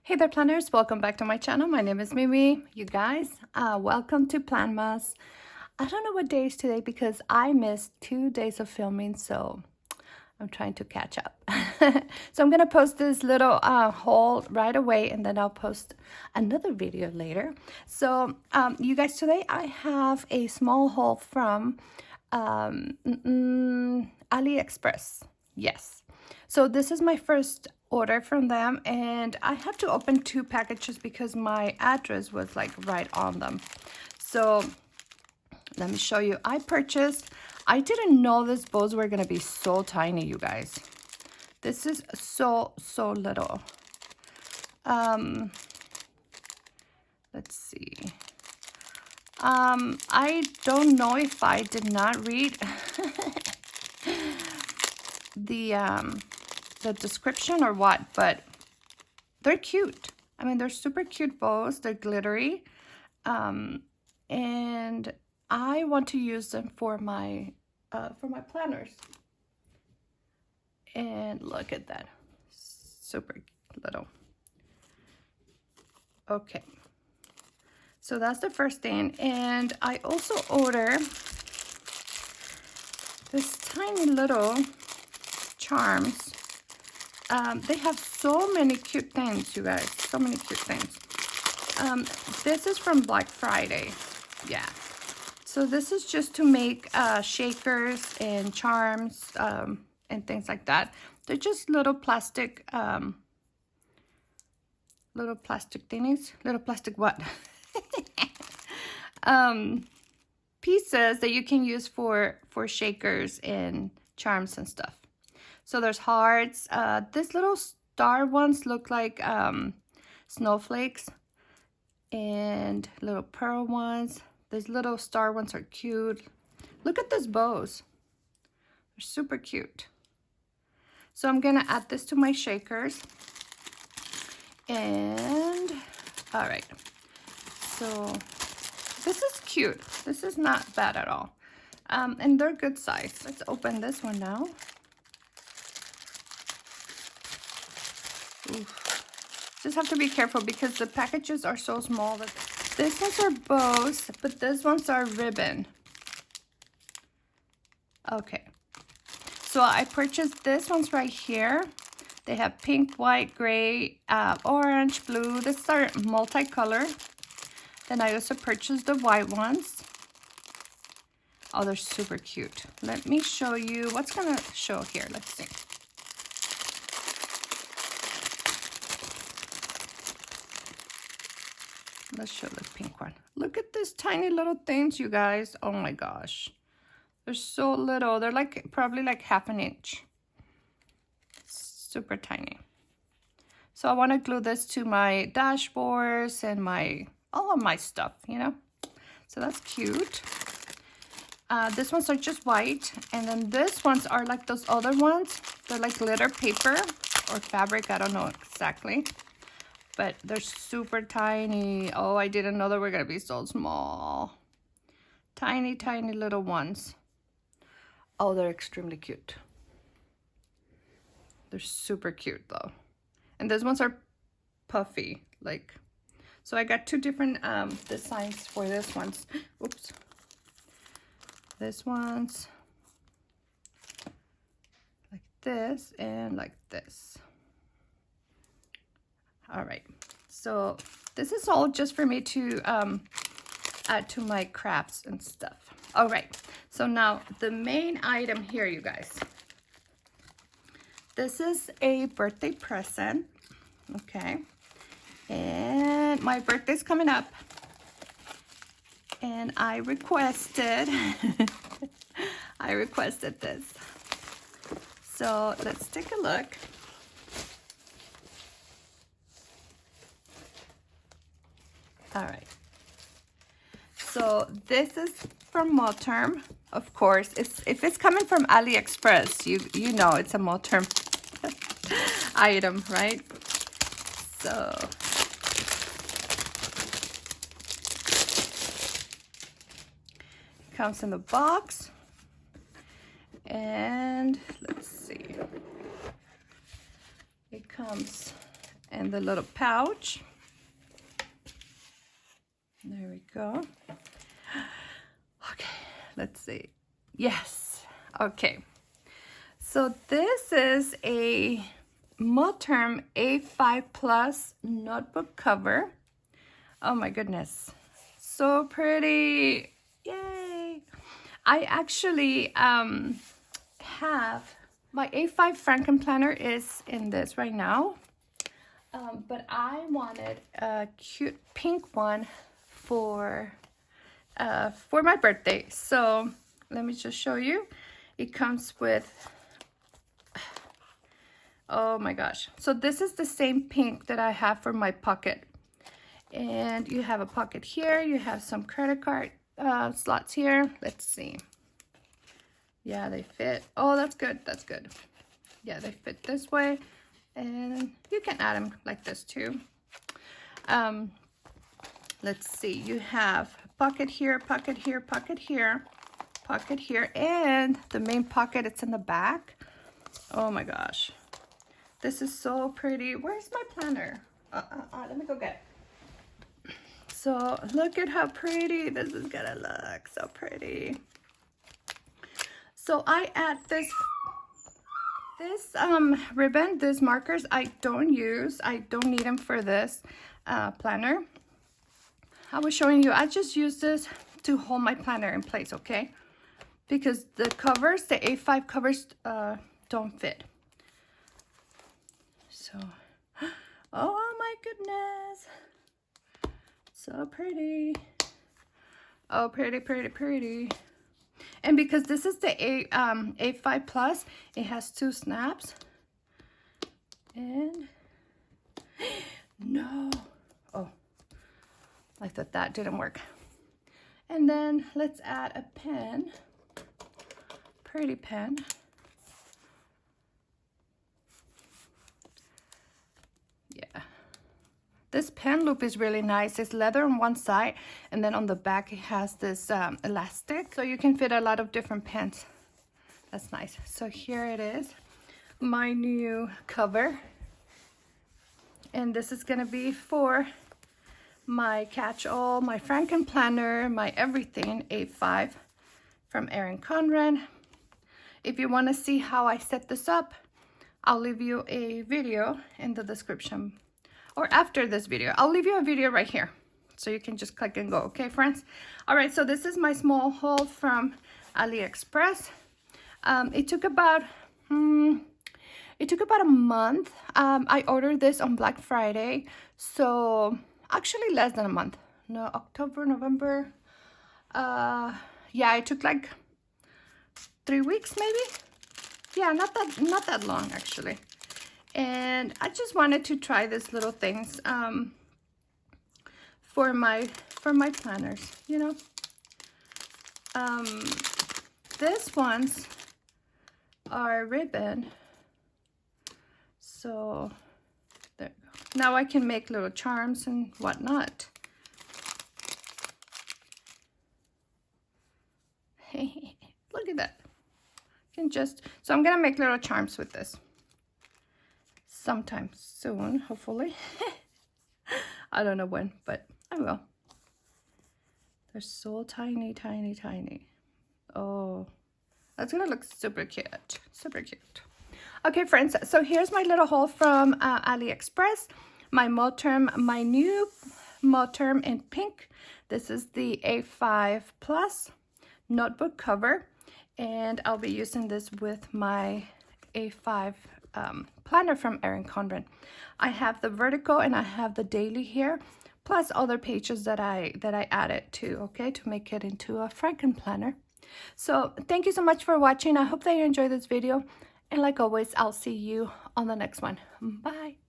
Hey there, planners. Welcome back to my channel. My name is Mimi. You guys, welcome to Planmas. I don't know what day is today because I missed 2 days of filming, so I'm trying to catch up. So I'm going to post this little haul right away, and then I'll post another video later. So you guys, today I have a small haul from AliExpress. Yes. So this is my first order from them, and I have to open 2 packages because my address was like right on them. So let me show you. I didn't know these bows were gonna be so tiny, you guys. This is so little. Let's see. I don't know if I did not read the description or what, but they're cute. I mean, they're super cute bows. They're glittery, and I want to use them for my planners. And look at that, super little. Okay, so that's the first thing. And I also order this tiny little charms. They have so many cute things, you guys. So many cute things. This is from Black Friday. Yeah. So this is just to make shakers and charms and things like that. They're just little plastic thingies. Little plastic what? Pieces that you can use for shakers and charms and stuff. So there's hearts. These little star ones look like snowflakes, and little pearl ones. These little star ones are cute. Look at these bows. They're super cute. So I'm gonna add this to my shakers. And all right. So this is cute. This is not bad at all. And they're good size. Let's open this one now. Oof. Just have to be careful because the packages are so small. That these ones are bows, but these ones are ribbon. Okay. So I purchased these ones right here. They have pink, white, gray, orange, blue. These are multicolor. Then I also purchased the white ones. Oh, they're super cute. Let me show you what's gonna show here. Let's see. Let's show the pink one. Look at these tiny little things, you guys. Oh my gosh. They're so little. They're like probably like half an inch. Super tiny. So I want to glue this to my dashboards and all of my stuff, you know. So that's cute. These ones are just white, and then these ones are like those other ones. They're like glitter paper or fabric. I don't know exactly, but they're super tiny. Oh, I didn't know they were gonna be so small. Tiny little ones. Oh, they're extremely cute. They're super cute though. And these ones are puffy, like, so I got 2 different designs for this ones. Oops. This one's like this and like this. All right. So this is all just for me to add to my crafts and stuff. All right. So now the main item here, you guys. This is a birthday present. Okay. And my birthday's coming up. And I requested this. So let's take a look. All right. So this is from Moterm, of course. If it's coming from AliExpress, you know it's a Moterm item, right? So it comes in the box, and let's see. It comes and the little pouch. There we go. Okay, let's see. Yes, okay. So this is a Moterm A5 Plus notebook cover. Oh my goodness, so pretty. Yay. I actually have my A5 Franken planner is in this right now, but I wanted a cute pink one for my birthday. So let me just show you. It comes with, oh my gosh, so this is the same pink that I have for my pocket, and you have a pocket here, you have some credit card slots here. Let's see. Yeah, they fit. Oh, that's good, that's good. Yeah, they fit this way, and you can add them like this too. Let's see, you have pocket here, pocket here, pocket here, pocket here, and the main pocket, it's in the back. Oh my gosh, this is so pretty. Where's my planner? Let me go get it. So look at how pretty this is gonna look. So pretty. So I add this ribbon, these markers I don't use. I don't need them for this planner. I was showing you, I just use this to hold my planner in place, okay? Because the covers, the A5 covers don't fit. So, oh my goodness. So pretty. Oh, pretty, pretty, pretty. And because this is the A5 Plus, it has 2 snaps. And, no. Oh, I thought that didn't work. And then let's add a pen. Pretty pen. Yeah. This pen loop is really nice. It's leather on one side, and then on the back it has this elastic, so you can fit a lot of different pens. That's nice. So here it is, my new cover. And this is gonna be for my catch-all, my Franken planner, my everything A5 from Erin Conran. If you want to see how I set this up, I'll leave you a video in the description, or after this video. I'll leave you a video right here, so you can just click and go, okay, friends? All right, so this is my small haul from AliExpress. It took about a month. I ordered this on Black Friday, so actually less than a month. No, October, November. Yeah, it took like 3 weeks maybe. Yeah, not that long actually. And I just wanted to try these little things for my planners, you know. These ones are ribbon, so there you go. Now I can make little charms and whatnot. Look at that. You can just, so I'm gonna make little charms with this sometime soon, hopefully. I don't know when, but I will. They're so tiny, tiny, tiny. Oh, that's gonna look super cute, super cute. Okay, friends, so here's my little haul from AliExpress. My Moterm, my new Moterm in pink. This is the A5 Plus notebook cover, and I'll be using this with my A5 planner from Erin Conran. I have the vertical and I have the daily here, plus other pages that I added to, okay, to make it into a Franken planner. So thank you so much for watching. I hope that you enjoyed this video, and like always, I'll see you on the next one. Bye.